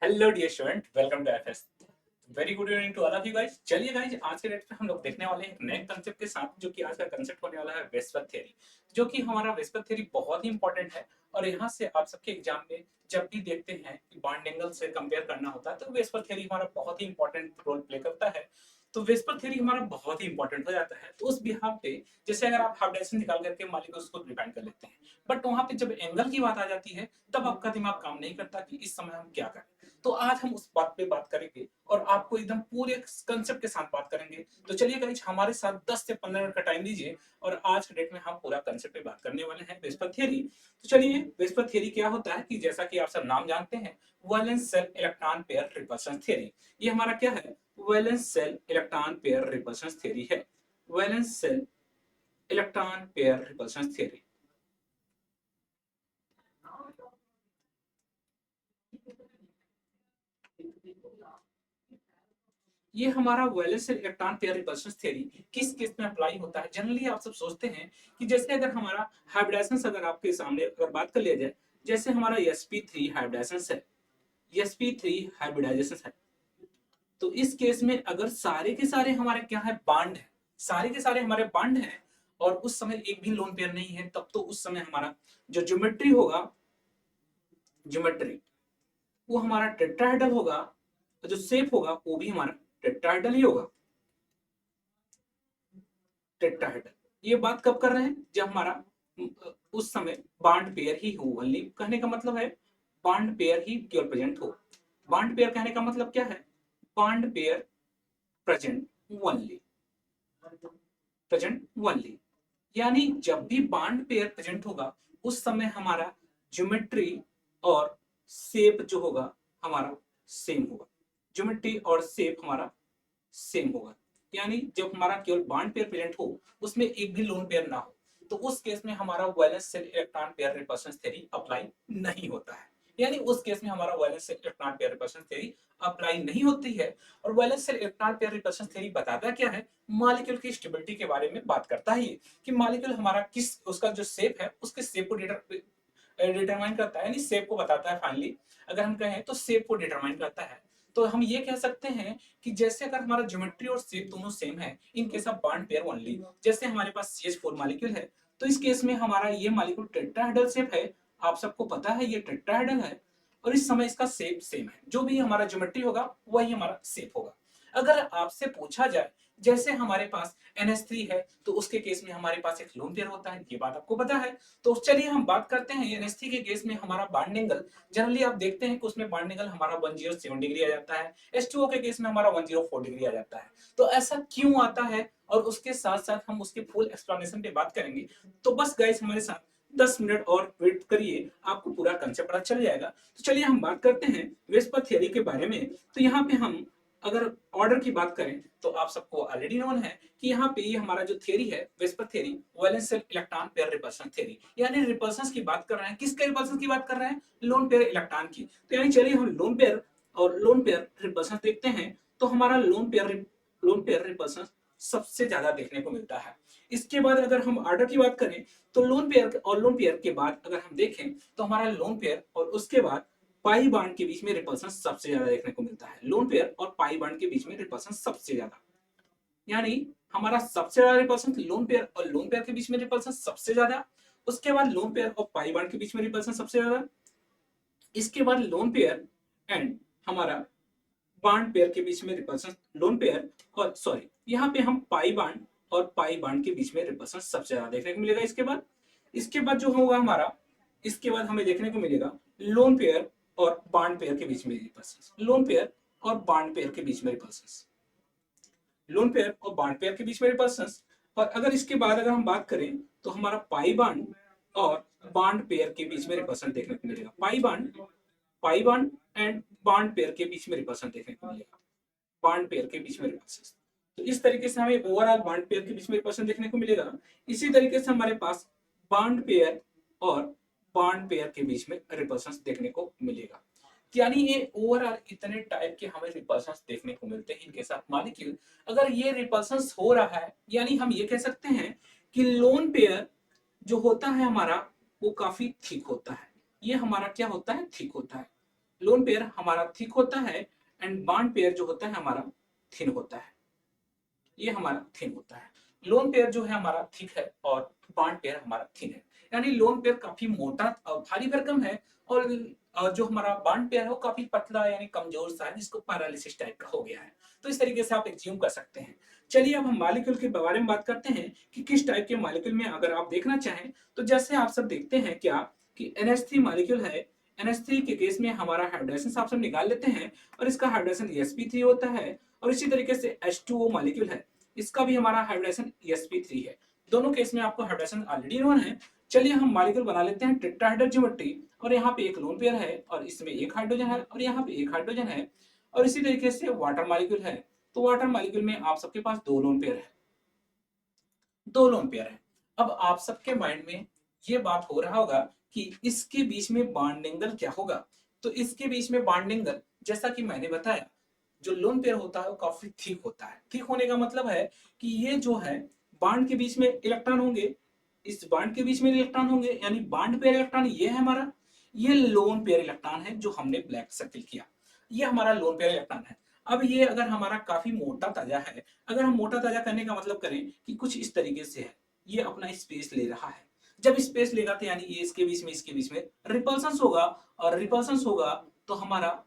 Hello dear student, welcome to FS. Very good evening to all of you guys. चलिए guys, आज के date में हम लोग देखने वाले हैं एक नए कंसेप्ट के साथ, जो कि आज का कंसेप्ट होने वाला है वेस्पर थ्योरी। जो कि हमारा वेस्पर थ्योरी बहुत ही इंपॉर्टेंट है और यहाँ से आप सबके एग्जाम में जब भी देखते हैं कि बॉन्ड एंगल से कंपेयर करना होता है तो वेस्पर थ्योरी हमारा बहुत ही इंपॉर्टेंट रोल प्ले करता है। तो वेस्पर थ्योरी हमारा बहुत ही इंपॉर्टेंट हो जाता है। तो उस बिहाफ पे जैसे अगर आप हाफ डायरेक्शन निकाल करके मालिक उसको डिफाइन कर लेते हैं, बट वहां पे जब एंगल की बात आ जाती है तब आपका दिमाग काम नहीं करता कि इस समय हम क्या करें। तो आज हम उस बात पे बात करेंगे और आपको एकदम पूरे कंसेप्ट के साथ बात करेंगे। तो चलिए गाइस, हमारे साथ 10 से 15 मिनट का टाइम दीजिए और आज के डेट में हम पूरा कंसेप्ट पे बात करने वाले हैं, वेस्पर थ्योरी। तो चलिए, वेस्पर थ्योरी क्या होता है कि जैसा कि आप सब नाम जानते हैं, valence shell electron pair repulsion theory. ये हमारा क्या है? Valence shell electron pair repulsion theory है। Valence shell electron pair repulsion theory. ये हमारा valence electron pair repulsion theory किस केस में अप्लाई होता है? जनरली आप सब सोचते हैं कि जैसे अगर हमारा हाइब्रिडाइजेशन, अगर आपके सामने अगर बात कर लिया जाए, जैसे हमारा sp3 हाइब्रिडाइजेशन है, sp3 हाइब्रिडाइजेशन है, तो इस केस में अगर सारे के सारे हमारे क्या है, बांड है, सारे के सारे हमारे बांड है और उस समय एक भी लोन पेयर नहीं है, तब तो उस समय हमारा जो ज्योमेट्री होगा, ज्योमेट्री वो हमारा टेट्राहेड्रल होगा, तो जो शेप होगा वो भी हमारा टेट्राहेड्रल ही होगा। टेट्राहेड्रल। ये बात कब कर रहे हैं? जब हमारा उस समय बॉन्ड पेयर ही हो ओनली। कहने का मतलब है बॉन्ड पेयर ही केवल प्रेजेंट हो। बॉन्ड पेयर कहने का मतलब क्या है? Bond pair present only, present only. यानी जब भी बॉन्ड पेयर प्रेजेंट होगा उस समय हमारा ज्योमेट्री और शेप जो होगा हमारा सेम होगा। ज्योमेट्री और शेप हमारा सेम होगा। यानी जब हमारा केवल बॉन्ड पेयर प्रेजेंट हो, उसमें एक भी लोन पेयर ना हो, तो उस केस में हमारा valence shell electron pair repulsion theory apply नहीं होता है। यानी उस केस में हमारा valence shell electron pair repulsion theory apply नहीं होती है। और valence shell electron pair repulsion theory बताता क्या है? मॉलिक्यूल की स्टेबिलिटी के बारे में बात करता है कि मॉलिक्यूल हमारा किस, उसका जो शेप है उसके शेप को डिटरमाइन करता है, यानी शेप को बताता है। फाइनली अगर हम कहें तो शेप को डिटरमाइन करता है। तो हम ये कह सकते हैं कि जैसे अगर हमारा ज्योमेट्री और शेप दोनों सेम है in case of bond pair only, जैसे हमारे पास CH4 मॉलिक्यूल है, तो इस केस में हमारा ये मॉलिक्यूल टेट्राहेड्रल शेप है। आप सबको पता है ये टेट्राहेड्रल है और इस समय इसका शेप सेम है। जो भी हमारा ज्योमेट्री होगा वही हमारा शेप होगा। अगर आपसे पूछा जाए जैसे हमारे पास NH3 है तो उसके केस में हमारे पास एक लोन पेयर होता है, ये बात आपको पता है। तो चलिए हम बात करते हैं NH3 के केस में हमारा बॉन्ड एंगल। जनरली आप देखते हैं कि उसमें बॉन्ड एंगल हमारा 107 डिग्री आ जाता है। H2O के केस में हमारा 104 डिग्री आ जाता है। तो ऐसा क्यों आता है और उसके साथ साथ हम उसके फुल एक्सप्लेनेशन पे बात करेंगे। तो बस गाइस, हमारे साथ 10 मिनट और वेट करिए, आपको पूरा कंसेप्ट पता चल जाएगा। तो चलिए हम बात करते हैं वेस्पर थ्योरी के बारे में। तो यहाँ पे हम अगर ऑर्डर की बात करें तो आप सबको ऑलरेडी नोन है कि यहाँ पे ये हमारा जो थ्योरी है, VSEPR theory, valence shell electron pair repulsion theory, यानी रिपल्शन की बात कर रहे हैं। किसके रिपल्शन की बात कर रहे हैं? लोन पेयर इलेक्ट्रॉन की। तो यानी चलिए हम लोन पेयर और लोन पेयर रिपल्शन देखते हैं। तो हमारा लोन पेयर रिपल्शन सबसे ज्यादा देखने को मिलता है। इसके बाद अगर हम ऑर्डर की बात करें तो लोन पेयर और लोन पेयर के बाद अगर हम देखें तो हमारा लोन पेयर और उसके बाद पाई बांड के बीच में रिपल्शन सबसे ज्यादा देखने को मिलता है। लोन पेयर और पाई बांड के बीच में रिपल्शन सबसे ज्यादा, यानी हमारा सबसे ज्यादा रिपल्शन लोन पेयर और लोन पेयर के बीच में रिपल्शन सबसे ज्यादा। उसके बाद लोन पेयर और पाई बांड के बीच में रिपल्शन सबसे ज्यादा। इसके बाद लोन पेयर एंड हमारा बांड पेयर के बीच में रिपल्शन, लोन पेयर और सॉरी, यहाँ पे हम पाई बांड और पाई बांड के बीच में रिपल्शन सबसे ज्यादा देखने को मिलेगा। इसके बाद जो होगा हमारा, इसके बाद हमें देखने को मिलेगा लोन पेयर और बांड पेयर के बीच में रिपल्शन, लोन पेयर और बांड पेयर के बीच में रिपल्शन, लोन पेयर और बांड पेयर के बीच में रिपल्शन। और अगर इसके बाद अगर हम बात करें तो हमारा पाई बांड और बांड पेयर के बीच में रिपल्शन देखने को मिलेगा। पाई बांड एंड बांड पेयर के बीच में रिपल्शन देखने को मिलेगा। बांड पेयर के बीच में रिपल्शन। तो इस तरीके से हमें ओवरऑल बांड पेयर के बीच में रिपल्शन देखने को मिलेगा। इसी तरीके से हमारे पास बांड पेयर और बांड पेयर के बीच में रिपल्शन देखने को मिलेगा। यानी ये ओवरऑल इतने टाइप के हमें रिपल्शंस देखने को मिलते हैं इनके साथ मॉलिक्यूल। अगर ये रिपल्शंस हो रहा है, यानी हम ये कह सकते हैं कि लोन पेयर जो होता है हमारा वो काफी थिक होता है। ये हमारा क्या होता है? थिक होता है। लोन पेयर हमारा थिक होता है एंड बॉन्ड पेयर जो होता है हमारा थिन होता है। ये हमारा थिन होता है। लोन पेयर जो है हमारा थिक है और बॉन्ड पेयर हमारा थिन है। यानी लोन पेयर काफी मोटा भारी भरकम है और जो हमारा बॉन्ड पेयर है वो काफी पतला यानी कमजोर सा है जिसको पैरालिसिस टाइप का हो गया है। तो इस तरीके से आप एज्यूम कर सकते हैं। चलिए अब हम मॉलिक्यूल के बारे में बात करते हैं कि किस टाइप के मॉलिक्यूल में अगर आप देखना चाहें तो जैसे आप सब देखते हैं क्या कि NH3 मॉलिक्यूल है। NH3 के केस में हमारा हाइड्रोजन आप सब निकाल लेते हैं और इसका हाइड्रोजन sp3 होता है और इसी तरीके से H2O मॉलिक्यूल है, इसका भी हमारा हाइड्रोजन sp3 है। दोनों केस में आपको हाइड्रोजन ऑलरेडी नोन है। चलिए हम मॉलिक्यूल बना लेते हैं टेट्राहेड्रल ज्योमेट्री और यहाँ पे एक लोन पेयर है और इसमें एक हाइड्रोजन है और यहाँ पे एक हाइड्रोजन है और इसी तरीके से वाटर मॉलिक्यूल है। तो वाटर मॉलिक्यूल में आप सबके पास दो लोन पेयर है, दो लोन पेयर है। अब आप सबके माइंड में ये बात हो रहा होगा कि इसके बीच में बॉन्ड एंगल क्या होगा। तो इसके बीच में बॉन्ड एंगल जैसा कि मैंने बताया जो लोन पेयर होता है वो काफी थिक होता है। थिक होने का मतलब है कि ये जो है बॉन्ड के बीच में इलेक्ट्रॉन होंगे, इस बॉन्ड के बीच में इलेक्ट्रॉन होंगे यानी बॉन्ड पेयर इलेक्ट्रॉन ये है हमारा, ये लोन पेयर इलेक्ट्रॉन है जो हमने ब्लैक सर्किल किया, ये हमारा लोन पेयर इलेक्ट्रॉन है। अब ये अगर हमारा काफी मोटा ताजा है, अगर हम मोटा ताजा करने का मतलब करें कि कुछ इस तरीके से है, ये अपना स्पेस ले रहा है। जब स्पेस लेगा तो यानी ये इसके बीच में रिपल्सन होगा और रिपल्सन होगा तो हमारा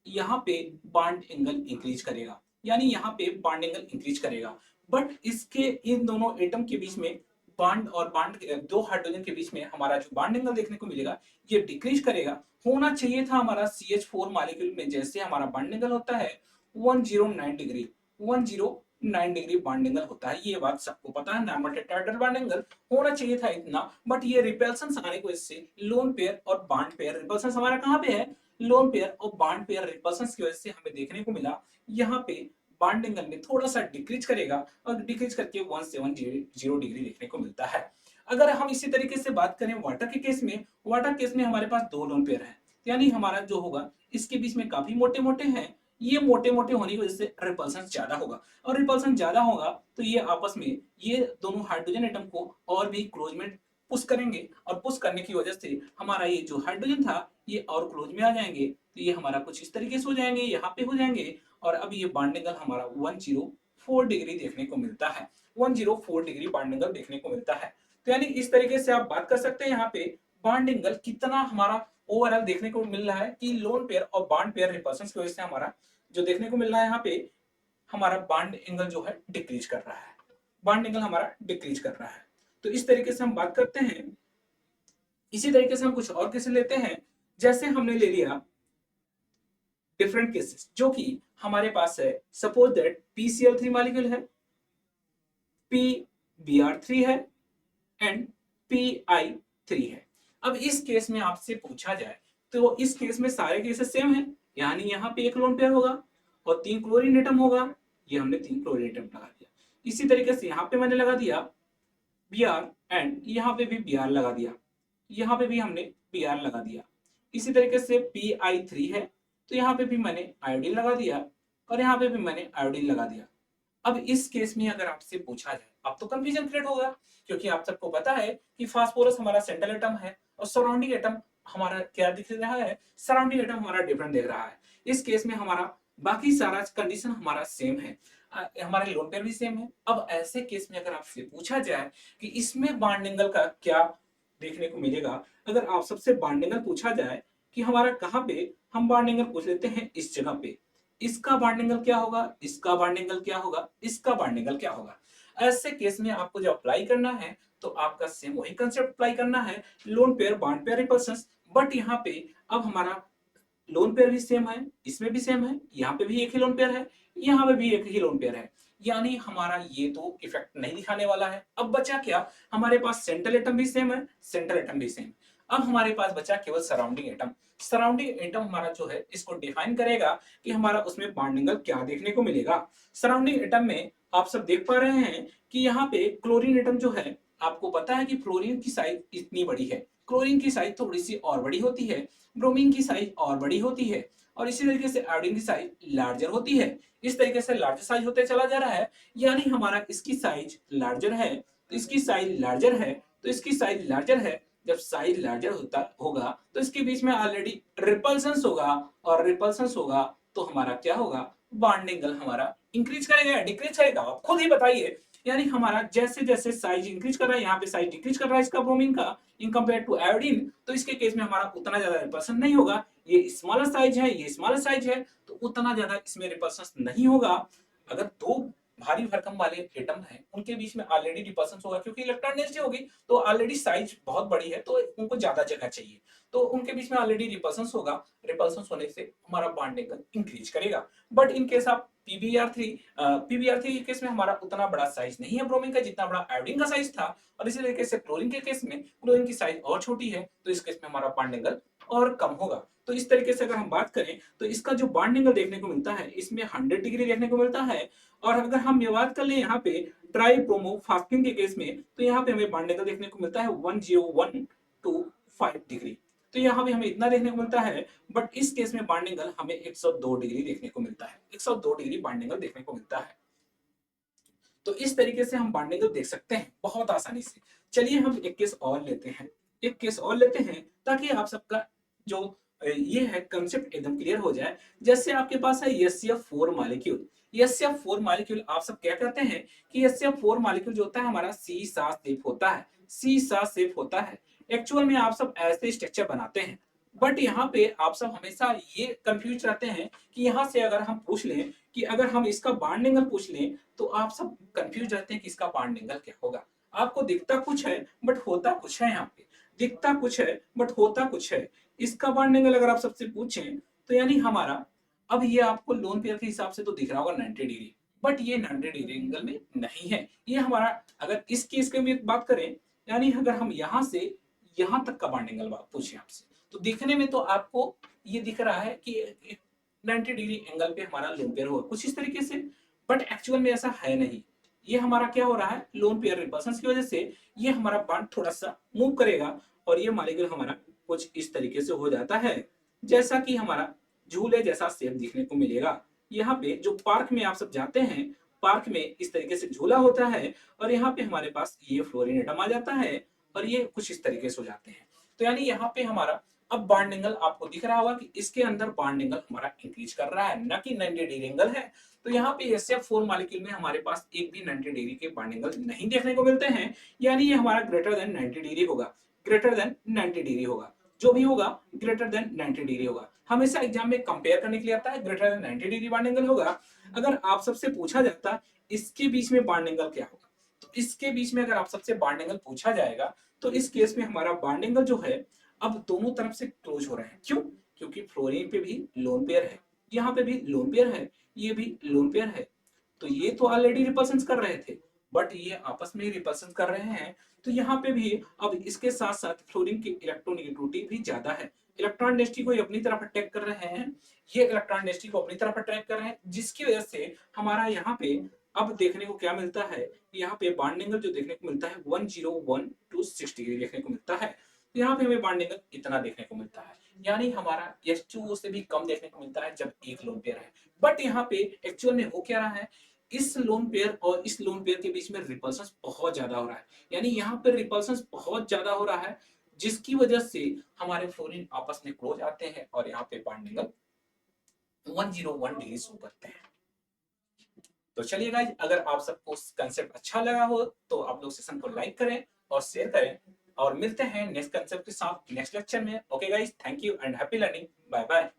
यहाँ पे बॉन्ड एंगल इंक्रीज करेगा, यानी यहाँ पे बॉन्ड एंगल इंक्रीज करेगा। बट इसके इन दोनों एटम के बीच में बॉन्ड और बॉन्ड दो हाइड्रोजन के बीच में हमारा जो बॉन्ड एंगल देखने को मिलेगा ये डिक्रीज करेगा। होना चाहिए था हमारा CH4 मॉलिक्यूल में जैसे हमारा बॉन्ड एंगल होता है 109 डिग्री, 109 डिग्री बॉन्ड एंगल होता है। ये बात सबको पता है, नॉर्मल टेट्राहेड्रल बॉन्ड एंगल होना चाहिए था इतना, बट ये रिपल्सन आने की वजह से लोन पेयर और बॉन्ड पेयर रिपल्सन हमारा कहाँ पे है, लोन पेयर और बॉन्ड पेयर रिपल्सन की वजह से हमें देखने को मिला यहाँ पे बॉन्ड एंगल में थोड़ा सा डिक्रीज करेगा और डिक्रीज करके 170 डिग्री देखने को मिलता है। अगर हम इसी तरीके से बात करें वाटर के केस में, वाटर केस में हमारे पास दो लोन पेयर है, यानी हमारा जो होगा इसके बीच में काफी मोटे मोटे हैं, ये मोटे मोटे होने की वजह से रिपल्सन ज्यादा होगा और रिपल्सन ज्यादा होगा तो ये आपस में ये दोनों हाइड्रोजन एटम को और भी क्लोज में पुश करेंगे और पुश करने की वजह से हमारा ये जो हाइड्रोजन था ये और क्लोज में आ जाएंगे। तो ये हमारा कुछ इस तरीके से हो जाएंगे, यहाँ पे हो जाएंगे और अब ये बॉन्ड एंगल हमारा 104 डिग्री देखने को मिलता है, 104 डिग्री बॉन्ड एंगल देखने को मिलता है। तो यानी इस तरीके से आप बात कर सकते हैं यहाँ पे बॉन्ड एंगल कितना हमारा ओवरऑल देखने को मिल रहा है कि लोन पेयर और बॉन्ड पेयर रिपल्सन की वजह से हमारा जो देखने को मिल रहा है यहाँ पे हमारा बॉन्ड एंगल जो है डिक्रीज कर रहा है, बॉन्ड एंगल हमारा डिक्रीज कर रहा है। तो इस तरीके से हम बात करते हैं। इसी तरीके से हम कुछ और केसेस लेते हैं, जैसे हमने ले लिया डिफरेंट केसेस जो कि हमारे पास है। सपोज दैट PCl3 मॉलिक्यूल है, PBr3 है एंड PI3 है। अब इस केस में आपसे पूछा जाए तो इस केस में सारे केसेस सेम है, यानी यहाँ पे एक लोन पेयर होगा और 3 क्लोरीन एटम होगा, ये हमने 3 क्लोरीन एटम लगा दिया। इसी तरीके से यहाँ पे मैंने लगा दिया Br एंड यहाँ पे भी Br लगा दिया, यहाँ पे भी हमने Br लगा दिया। इसी तरीके से PI3 है तो यहाँ पे भी मैंने आयोडीन लगा दिया और यहाँ पे भी मैंने आयोडीन लगा दिया। अब इस केस में अगर आपसे पूछा जाए, अब तो कंफ्यूजन क्रिएट होगा क्योंकि आप सबको पता है कि फास्फोरस हमारा सेंट्रल एटम है और सराउंडिंग एटम हमारा क्या दिख रहा है, सराउंडिंग एटम हमारा डिफरेंट दिख रहा है। इस केस में हमारा बाकी सारा कंडीशन हमारा सेम है, हमारे लोन पेयर भी सेम है। अब ऐसे केस में अगर आपसे पूछा जाए कि इसमें बॉन्ड एंगल का क्या देखने को मिलेगा, अगर आप सबसे बॉन्ड एंगल पूछा जाए कि हमारा कहाँ पे, हम बॉन्ड एंगल पूछ लेते हैं इस जगह पे, इसका बॉन्ड एंगल क्या होगा, इसका बॉन्ड एंगल क्या होगा, इसका बॉन्ड एंगल क्या होगा। ऐसे केस में आपको जब अप्लाई करना है तो आपका सेम वही कंसेप्ट अप्लाई करना है, lone pair bond pair repulsion. But यहाँ पे अब हमारा लोन पेयर भी सेम है, इसमें भी सेम है, यहाँ पे भी एक ही लोन पेयर है, यहाँ पे भी एक ही लोन पेयर है, यानी हमारा ये तो इफेक्ट नहीं दिखाने वाला है। अब बचा क्या, हमारे पास सेंट्रल एटम भी सेम है, सेंट्रल एटम भी सेम। अब हमारे पास बचा केवल सराउंडिंग एटम। सराउंडिंग एटम हमारा जो है इसको डिफाइन करेगा कि हमारा उसमें बॉन्ड एंगल क्या देखने को मिलेगा। सराउंडिंग एटम में आप सब देख पा रहे हैं कि यहाँ पे क्लोरीन एटम जो है, आपको पता है कि फ्लोरीन की साइज इतनी बड़ी है, क्लोरीन की साइज थोड़ी सी और बड़ी होती है, ब्रोमीन की साइज और बड़ी होती है और इसी तरीके से आयोडीन की साइज लार्जर होती है। इस तरीके से लार्जर साइज होते चला जा रहा है, यानी हमारा इसकी साइज लार्जर है तो इसकी साइज लार्जर है तो इसकी साइज लार्जर है, जब साइज लार्जर होता होगा तो इसके बीच में ऑलरेडी रिपल्सन्स होगा, और रिपल्सन्स होगा तो हमारा क्या होगा, बॉन्ड एंगल हमारा इंक्रीज करेगा या डिक्रीज करेगा, आप खुद ही बताइए। यानी हमारा जैसे जैसे साइज इंक्रीज कर रहा है, यहाँ पे साइज डिक्रीज कर रहा है इसका ब्रोमीन का इन कंपेयर टू आयोडीन, तो इसके केस में हमारा उतना ज्यादा रिपल्सन नहीं होगा। ये स्मॉलर साइज है, ये स्मॉलर साइज है, तो उतना ज्यादा इसमें रिपल्सन नहीं होगा। अगर दो भारी भरकम वाले एटम है उनके बीच में ऑलरेडी रिपल्सन होगा, क्योंकि इलेक्ट्रॉन डेंसिटी होगी तो ऑलरेडी साइज बहुत बड़ी है तो उनको ज्यादा जगह चाहिए, तो उनके बीच में ऑलरेडी रिपल्सन होगा। रिपल्सन होने से हमारा बॉन्ड एंगल इंक्रीज करेगा। बट इन केस ऑफ पीबीआर3 के केस में हमारा उतना बड़ा साइज नहीं है ब्रोमीन का जितना बड़ा आयोडीन का साइज था, और इसी तरीके से क्लोरीन के केस में क्लोरीन की साइज और छोटी है, तो इस केस में हमारा बॉन्ड एंगल और कम होगा। तो इस तरीके से अगर हम बात करें तो इसका जो बॉन्ड एंगल देखने को मिलता है इसमें 100 डिग्री देखने को मिलता है। और अगर हम ये बात कर ले यहाँ पे ट्राइब्रोमोफॉस्फेन के केस में, तो यहाँ पे हमें बॉन्ड एंगल देखने को मिलता है 10125 डिग्री, तो यहाँ पे हमें इतना देखने को मिलता है। बट इस केस में बॉन्ड एंगल हमें 102 डिग्री देखने को मिलता है, 102 डिग्री बॉन्ड एंगल देखने को मिलता है। तो इस तरीके से हम बॉन्ड एंगल देख सकते हैं बहुत आसानी से। चलिए हम एक केस और लेते हैं, एक केस और लेते हैं ताकि आप सबका जो ये है कंसेप्ट एकदम क्लियर हो जाए। जैसे आपके पास है SCF4 मॉलिक्यूल, SCF4 मॉलिक्यूल आप सब क्या कहते हैं कि SCF4 मॉलिक्यूल जो होता है हमारा सीसा शेप होता है, सीसा शेप होता है। एक्चुअल में आप सब ऐसे स्ट्रक्चर बनाते हैं, बट यहाँ पे आप सब हमेशा ये कंफ्यूज रहते हैं कि यहाँ से अगर हम पूछ लें कि अगर हम इसका बॉन्ड एंगल पूछ लें तो आप सब कंफ्यूज रहते हैं कि इसका बॉन्ड एंगल क्या होगा। आपको दिखता कुछ है बट होता कुछ है, यहाँ पे दिखता कुछ है बट होता कुछ है। इसका बॉन्ड एंगल अगर आप सबसे पूछें तो यानी हमारा, अब ये आपको लोन पेयर के हिसाब से तो दिख रहा होगा 90 डिग्री, बट ये 90 डिग्री एंगल में नहीं है। ये हमारा अगर इस केस की भी बात करें, यानी अगर हम यहाँ से यहाँ तक का बॉन्ड एंगल बात पूछें आपसे, तो दिखने में तो आपको ये दिख रहा है कि 90 डिग्री एंगल पे हमारा लोन पेयर होगा कुछ इस तरीके से, बट एक्चुअल में ऐसा है नहीं। ये हमारा क्या हो रहा है, लोन पेयर रिपल्सन की वजह से ये हमारा बॉन्ड थोड़ा सा मूव करेगा और ये मॉलिक्यूल हमारा कुछ इस तरीके से हो जाता है, जैसा कि हमारा झूले जैसा शेप दिखने को मिलेगा। यहाँ पे जो पार्क में आप सब जाते हैं, पार्क में इस तरीके से झूला होता है और यहाँ पे हमारे पास ये फ्लोरीन एटम आ जाता है और ये कुछ इस तरीके से हो जाते हैं। तो यानी यहाँ पे हमारा अब बॉन्ड एंगल आपको दिख रहा होगा कि इसके अंदर बॉन्ड एंगल हमारा इंक्रीज कर रहा है, ना कि 90 डिग्री एंगल है। तो यहाँ पे SCF4 मॉलिक्यूल में हमारे पास एक भी 90 डिग्री के बॉन्ड एंगल नहीं देखने को मिलते हैं, यानी ये हमारा ग्रेटर देन 90 डिग्री होगा, ग्रेटर देन 90 डिग्री होगा, जो भी होगा ग्रेटर देन 90 डिग्री होगा। हमेशा एग्जाम में कंपेयर करने के लिए आता है, greater than 90 degree bond angle होगा। अगर आप सबसे पूछा जाता इसके बीच में बॉन्ड एंगल क्या होगा, तो इसके बीच में अगर आप सबसे बॉन्ड एंगल पूछा जाएगा तो इस केस में हमारा बॉन्ड एंगल जो है अब दोनों तरफ से क्लोज हो रहे हैं। क्यों? क्योंकि फ्लोरीन पे भी लोन पेयर है, यहाँ पे भी लोन पेयर है, ये भी लोन पेयर है, तो ये तो ऑलरेडी रिपल्सन कर रहे थे बट ये आपस में ही रिपल्सन कर रहे हैं। तो यहाँ पे भी अब इसके साथ साथ फ्लोरीन की इलेक्ट्रोनेगेटिविटी भी ज्यादा है, इलेक्ट्रॉन डेंसिटी को अपनी तरफ अटैक कर रहे हैं, ये इलेक्ट्रॉन डेंसिटी को अपनी तरफ अटैक कर रहे हैं, जिसकी वजह से हमारा यहाँ पे अब देखने को क्या मिलता है, यहाँ पे बॉन्ड एंगल जो देखने को मिलता है 10126 डिग्री देखने को मिलता है। तो यहाँ पे हमें बॉन्ड एंगल इतना देखने को मिलता है, यानी हमारा H2O से भी कम देखने को मिलता है जब एक लोन पेयर है। बट यहाँ पे एक्चुअल में हो क्या रहा है, इस लोन पेयर और इस लोन पेयर के बीच में रिपल्सन बहुत ज्यादा हो रहा है, यानी यहाँ पे रिपल्सन बहुत ज्यादा हो रहा है, जिसकी वजह से हमारे फ्लोरीन आपस में क्लोज आते हैं और यहाँ पे बॉन्ड एंगल 101 डिग्री शो करते हैं। तो चलिए गाइस, अगर आप सबको कंसेप्ट अच्छा लगा हो तो आप लोग सेशन को लाइक करें और शेयर करें, और मिलते हैं नेक्स्ट कंसेप्ट के साथ नेक्स्ट लेक्चर में। Okay guys, thank you and happy learning, bye bye.